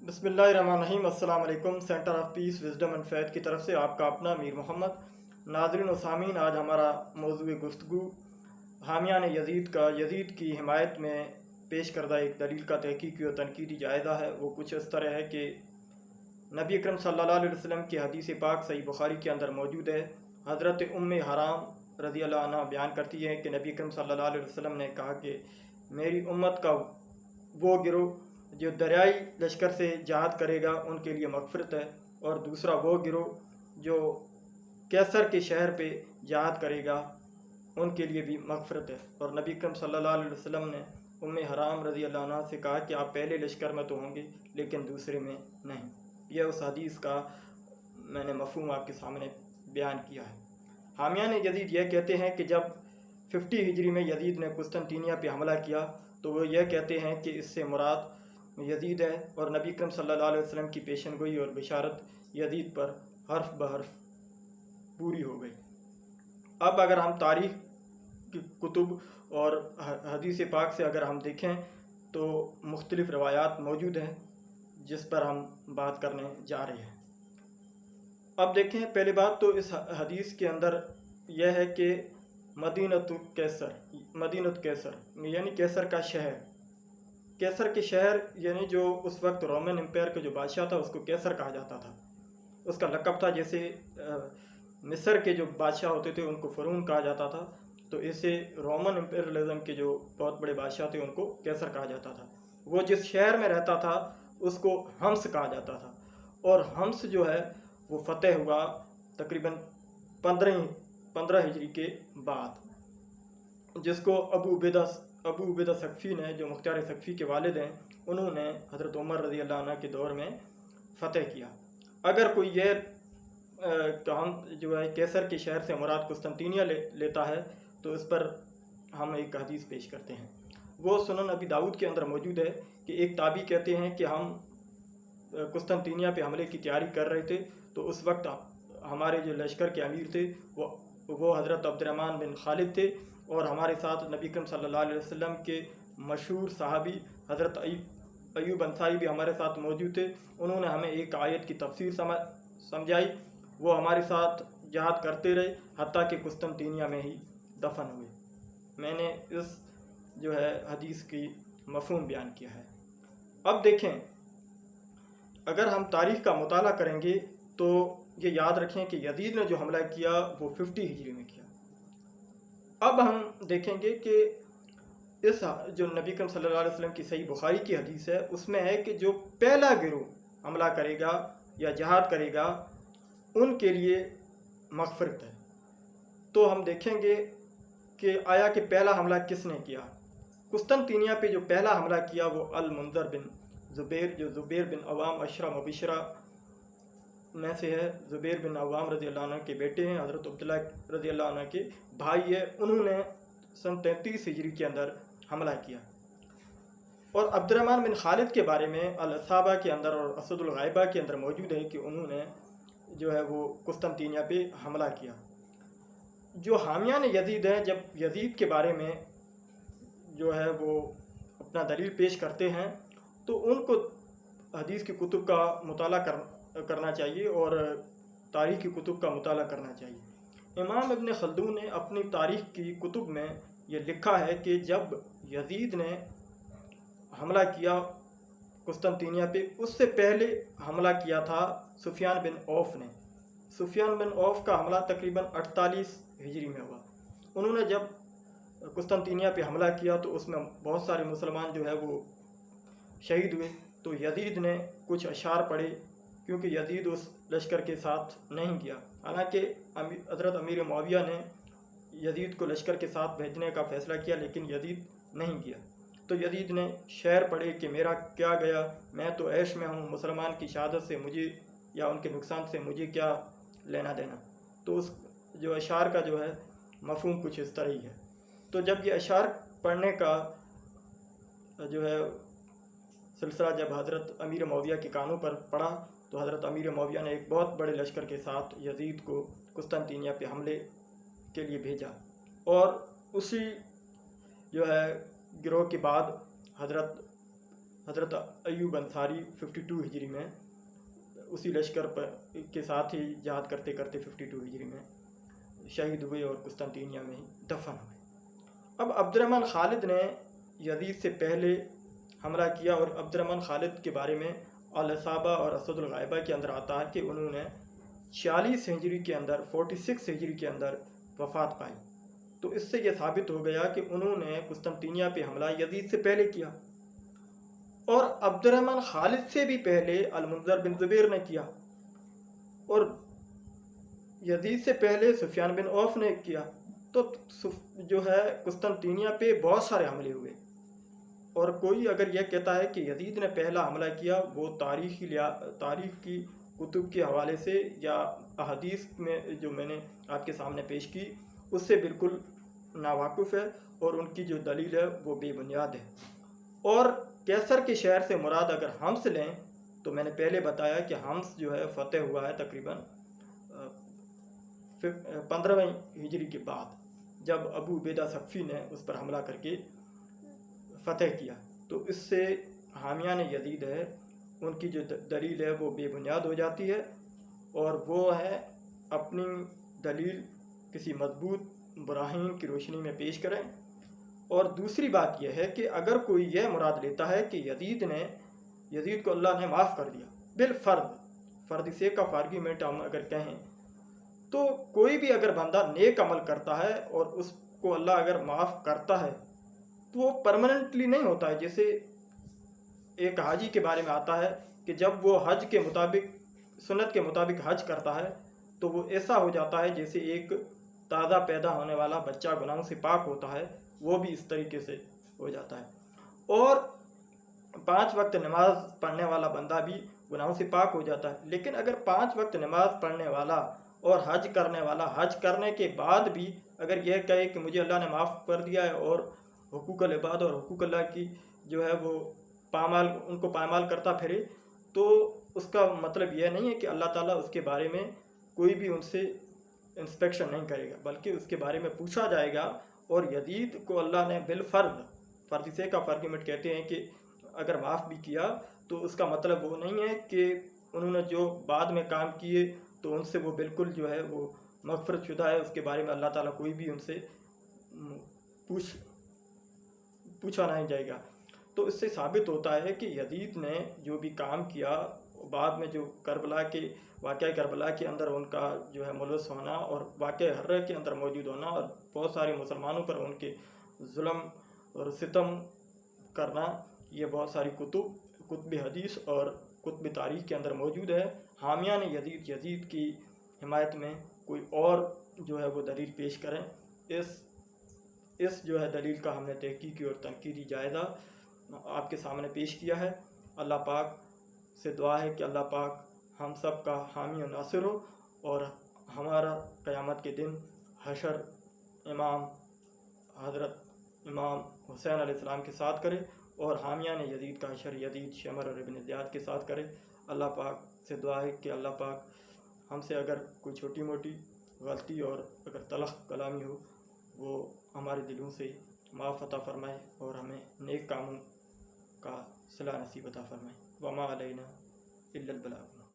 बिस्मिल्लाहिर्रहमानिर्रहीम। अस्सलाम वालेकुम। Centre of peace wisdom and faith की तरफ से आपका अपना मीर मोहम्मद। नाज़रीन व सामीन, आज हमारा मौजूद गुफ्तगू हामियान यजीद का यजीद की हिमायत में पेश करदा एक दलील का तहकीकी और तनकीदी जायज़ा है। वो कुछ इस तरह है कि नबी अकरम सल्लल्लाहु अलैहि वसल्लम की हदीस पाक सही बुखारी के अंदर मौजूद है। हज़रत उम्मे हराम रज़ी अल्लाह अन्हा बयान करती है कि नबी अकरम सल्लल्लाहु अलैहि वसल्लम ने कहा कि मेरी उम्मत का वो गिरोह जो दरियाई लश्कर से जहाद करेगा उनके लिए मगफरत है, और दूसरा वो गिरोह जो कैसर के शहर पे जहाद करेगा उनके लिए भी मगफरत है। और नबी अकरम सल्लल्लाहु अलैहि वसल्लम ने उम्मे हराम रज़ी अल्लाह अन्हा से कहा कि आप पहले लश्कर में तो होंगे लेकिन दूसरे में नहीं। यह उस हदीस का मैंने मफहूम आपके सामने बयान किया है। हामियान यजीद यह कहते हैं कि जब 50 हिजरी में यजीद ने कुस्तनतीनिया पे हमला किया तो वो यह कहते हैं कि इससे मुराद यजीद है, और नबी अकरम सल्लल्लाहु अलैहि वसल्लम की पेशनगोई और बिशारत यजीद पर हर्फ बहर्फ पूरी हो गई। अब अगर हम तारीख़ की कुतुब और हदीस पाक से अगर हम देखें तो मुख्तलिफ़ रवायात मौजूद हैं जिस पर हम बात करने जा रहे हैं। अब देखें, पहली बात तो इस हदीस के अंदर यह है कि मदीनत कैसर यानी कैसर का शहर, कैसर के शहर यानी जो उस वक्त रोमन एम्पायर का जो बादशाह था उसको कैसर कहा जाता था। उसका लक़ब था, जैसे मिस्र के जो बादशाह होते थे उनको फ़रून कहा जाता था, तो ऐसे रोमन एम्पेयरलिज्म के जो बहुत बड़े बादशाह थे उनको कैसर कहा जाता था। वो जिस शहर में रहता था उसको हम्स कहा जाता था, और हम्स जो है वो फतेह हुआ तकरीबन 15 हिजरी के बाद, जिसको अबू उबैदा सकफ़ी ने, जो मुख्तार सकफ़ी के वालिद हैं, उन्होंने हज़रत उमर रज़ी अल्लाह अन्हु के दौर में फ़तेह किया। अगर कोई यह काम जो है कैसर के शहर से मुराद कुस्तनतीनिया लेता है तो इस पर हम एक हदीस पेश करते हैं। वो सुनन अबी दाऊद के अंदर मौजूद है कि एक ताबी कहते हैं कि हम कुस्तनतीनिया पे हमले की तैयारी कर रहे थे, तो उस वक्त हमारे जो लश्कर के अमीर थे वो हज़रत अब्दुर्रहमान बिन खालिद थे, और हमारे साथ नबी अकरम सल्लल्लाहु अलैहि वसल्लम के मशहूर सहाबी हज़रत अयूब अंसारी भी हमारे साथ मौजूद थे। उन्होंने हमें एक आयत की तफसीर समझाई। वो हमारे साथ जहाद करते रहे हत्ता कि कुस्तनतीनिया में ही दफन हुए। मैंने इस जो है हदीस की मफहूम बयान किया है। अब देखें, अगर हम तारीख़ का मुताला करेंगे तो ये याद रखें कि यजीद ने जो हमला किया वो 50 हिजरी में किया। अब हम देखेंगे कि इस जो नबी अकरम सल्लल्लाहु अलैहि वसल्लम की सही बुखारी की हदीस है उसमें है कि जो पहला गिरोह हमला करेगा या जहाद करेगा उनके लिए मगफरत है। तो हम देखेंगे कि आया कि पहला हमला किसने किया। कुस्तनतीनिया पे जो पहला हमला किया वो अल मुंज़र बिन ज़ुबैर, जो ज़ुबैर बिन अवाम अशरा मुबशरा में से है। ज़ुबैर बिन अवाम रज़ी अल्लाह अन्हु के बेटे हैं, हज़रत अब्दुल्लाह रज़ी अल्लाह अन्हु के भाई है। उन्होंने सन 33 हिजरी के अंदर हमला किया। और अब्दुर्रहमान बिन खालिद के बारे में अल-असाबा के अंदर और असदुल गायबा के अंदर मौजूद है कि उन्होंने जो है वो कुस्तनतीनिया पे हमला किया। जो हामियान यजीद हैं, जब यजीद के बारे में जो है वो अपना दलील पेश करते हैं तो उनको हदीस की कुतुब का मुताला करना चाहिए और तारीख़ की कुतुब का मुताला करना चाहिए। इमाम इब्न खल्दून ने अपनी तारीख़ की कुतुब में ये लिखा है कि जब यजीद ने हमला किया कुस्तनतीनिया पे, उससे पहले हमला किया था सुफियान बिन औफ ने। सुफियान बिन औफ का हमला तकरीबन 48 हिजरी में हुआ। उन्होंने जब कुस्तनतीनिया पे हमला किया तो उसमें बहुत सारे मुसलमान जो है वो शहीद हुए। तो यजीद ने कुछ अशार पढ़े, क्योंकि यजीद उस लश्कर के साथ नहीं गया। हालांकि हज़रत अमीर मुआविया ने यजीद को लश्कर के साथ भेजने का फ़ैसला किया, लेकिन यजीद नहीं गया। तो यजीद ने शेर पढ़े कि मेरा क्या गया, मैं तो ऐश में हूँ, मुसलमान की शहादत से मुझे या उनके नुकसान से मुझे क्या लेना देना। तो उस जो अशार का जो है मफहूम कुछ इस तरह ही है। तो जब ये अशार पढ़ने का जो है सिलसिला जब हज़रत अमीर मुआविया के कानों पर पड़ा तो हज़रत अमीर मुआविया ने एक बहुत बड़े लश्कर के साथ यजीद को कुस्तनतीनिया पे हमले के लिए भेजा, और उसी जो है गिरोह के बाद حضرت ایوب انصاری 52 ہجری میں اسی لشکر پر کے ساتھ ہی جہاد کرتے کرتے 52 ہجری میں شہید ہوئے اور قسطنطینیہ میں ہی دفن ہوئے۔ اب عبد الرحمن خالد نے یزید سے پہلے حملہ کیا، اور عبد الرحمن خالد کے بارے میں الصحابہ اور اسد الغائبہ کے اندر آتا ہے کہ انہوں نے 46 ہجری کے اندر 46 ہجری کے اندر وفات پائی۔ تو اس سے یہ ثابت ہو گیا کہ انہوں نے قسطنطینیہ پہ حملہ یزید سے پہلے کیا، اور عبد الرحمن خالد سے بھی پہلے المنذر بن زبیر نے کیا، اور یزید سے پہلے سفیان بن عوف نے کیا۔ تو جو ہے قسطنطینیہ پہ بہت سارے حملے ہوئے، اور کوئی اگر یہ کہتا ہے کہ یزید نے پہلا حملہ کیا، وہ تاریخ کی کتب کے حوالے سے یا احادیث میں جو میں نے آپ کے سامنے پیش کی اس سے بالکل ناواقف ہے، اور ان کی جو دلیل ہے وہ بے بنیاد ہے۔ اور کیسر کے شہر سے مراد اگر حمص لیں تو میں نے پہلے بتایا کہ حمص جو ہے فتح ہوا ہے تقریباً 15ویں ہجری کے بعد، جب ابو عبیدہ ثقفی نے اس پر حملہ کر کے فتح کیا۔ تو اس سے حامیان یزید ہے ان کی جو دلیل ہے وہ بے بنیاد ہو جاتی ہے، اور وہ ہے اپنی دلیل کسی مضبوط براہین کی روشنی میں پیش کریں۔ اور دوسری بات یہ ہے کہ اگر کوئی یہ مراد لیتا ہے کہ یزید کو اللہ نے معاف کر دیا بالفرض سیک آف آرگیومنٹ ہم اگر کہیں، تو کوئی بھی اگر بندہ نیک عمل کرتا ہے اور اس کو اللہ اگر معاف کرتا ہے تو وہ پرماننٹلی نہیں ہوتا ہے۔ جیسے ایک حاجی کے بارے میں آتا ہے کہ جب وہ حج کے مطابق سنت کے مطابق حج کرتا ہے تو وہ ایسا ہو جاتا ہے جیسے ایک تازہ پیدا ہونے والا بچہ گناہوں سے پاک ہوتا ہے، وہ بھی اس طریقے سے ہو جاتا ہے۔ اور 5 وقت نماز پڑھنے والا بندہ بھی گناہوں سے پاک ہو جاتا ہے۔ لیکن اگر 5 وقت نماز پڑھنے والا اور حج کرنے والا حج کرنے کے بعد بھی اگر یہ کہے کہ مجھے اللہ نے معاف کر دیا ہے، اور حقوق العباد اور حقوق اللہ کی جو ہے وہ ان کو پامال کرتا پھرے، تو اس کا مطلب یہ نہیں ہے کہ اللہ تعالیٰ اس کے بارے میں کوئی بھی ان سے انسپیکشن نہیں کرے گا، بلکہ اس کے بارے میں پوچھا جائے گا۔ اور یزید کو اللہ نے فرض سے کا آرگیومنٹ کہتے ہیں کہ اگر معاف بھی کیا تو اس کا مطلب وہ نہیں ہے کہ انہوں نے جو بعد میں کام کیے تو ان سے وہ بالکل جو ہے وہ مغفرت شدہ ہے، اس کے بارے میں اللہ تعالیٰ کوئی بھی ان سے پوچھا نہیں جائے گا۔ تو اس سے ثابت ہوتا ہے کہ یزید نے جو بھی کام کیا بعد میں جو واقعہ کربلا کے اندر ان کا جو ہے ملوث ہونا اور واقعہ حرہ کے اندر موجود ہونا اور بہت سارے مسلمانوں پر ان کے ظلم اور ستم کرنا، یہ بہت ساری کتب حدیث اور کتب تاریخ کے اندر موجود ہے۔ حامیان یزید کی حمایت میں کوئی اور جو ہے وہ دلیل پیش کریں۔ اس جو ہے دلیل کا ہم نے تحقیقی اور تنقیدی جائزہ آپ کے سامنے پیش کیا ہے۔ اللہ پاک سے دعا ہے کہ اللہ پاک ہم سب کا حامی و ناصر ہو، اور ہمارا قیامت کے دن حشر حضرت امام حسین علیہ السلام کے ساتھ کرے، اور حامیان یزید کا حشر یزید شمر اور ابن زیاد کے ساتھ کرے۔ اللہ پاک سے دعا ہے کہ اللہ پاک ہم سے اگر کوئی چھوٹی موٹی غلطی اور اگر تلخ کلامی ہو وہ ہمارے دلوں سے معاف عطا فرمائے، اور ہمیں نیک کاموں کا صلہ نصیب عطا فرمائے۔ وما علینا الا البلاغ۔